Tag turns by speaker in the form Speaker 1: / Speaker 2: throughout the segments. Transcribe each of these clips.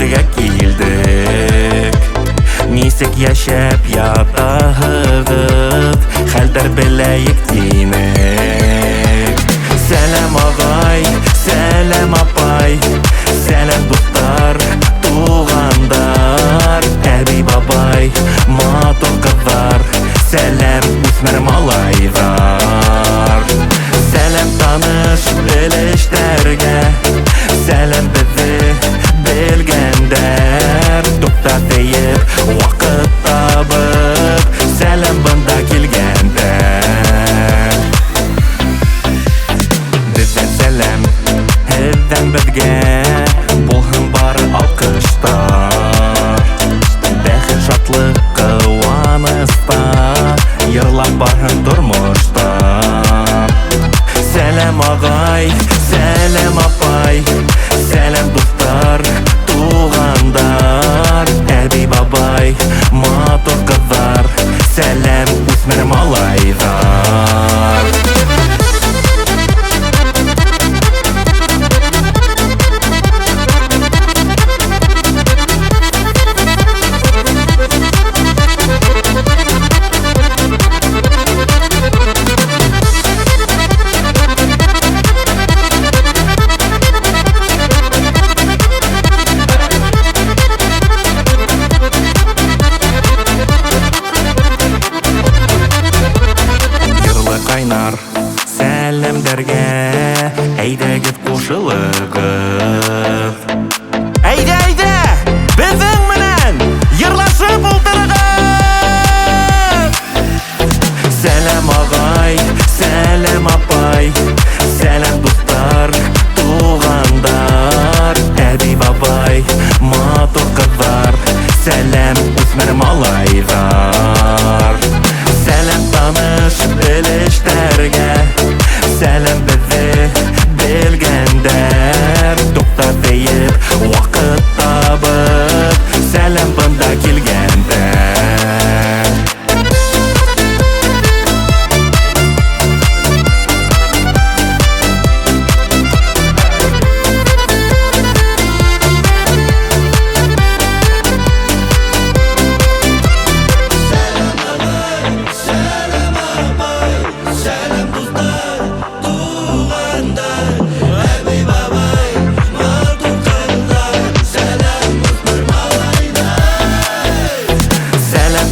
Speaker 1: Ертеге килдек, нисек яшәп ятahыгыз, хәлдәр беләйек динек. Сәлам агай, сәлам апай, сәлам дуслар, тугандар, әби бабай, матур кызлар, сәлам үсмер малайлар. Сәлам таныш белештәргә, сәлам безне белгәндәр, туктап диеп вакыт табып, сәлам бында килгәндәр. Бездән сәлам, һездән безгә, булһын бары алкыштар. Бәхет, шатлык, кыуаныста, йырлап барһын тормышта. Сәлам агай, сәлам апай, сәлам дуслар, тугандар, әби бабай, матур кызлар, сәлам үсмер малайлар. Сәлемдәргә әйдәгез кушылыгыз. Әйдә, безнең менән йырлашып ултырыгыз. Сәлам агай, сәлам апай, сәлам дуслар, тугандар, әби бабай, матур кызлар, сәлам үсмер малайлар. Сәлам таныш белештәргә, сәлам безне белгәндәр, туктап диеп вакыт табып, сәлам бында килгәндәр.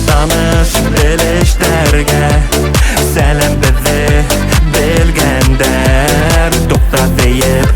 Speaker 1: Таныш белештәргә, сәлам безне белгәндәр, туктап диеп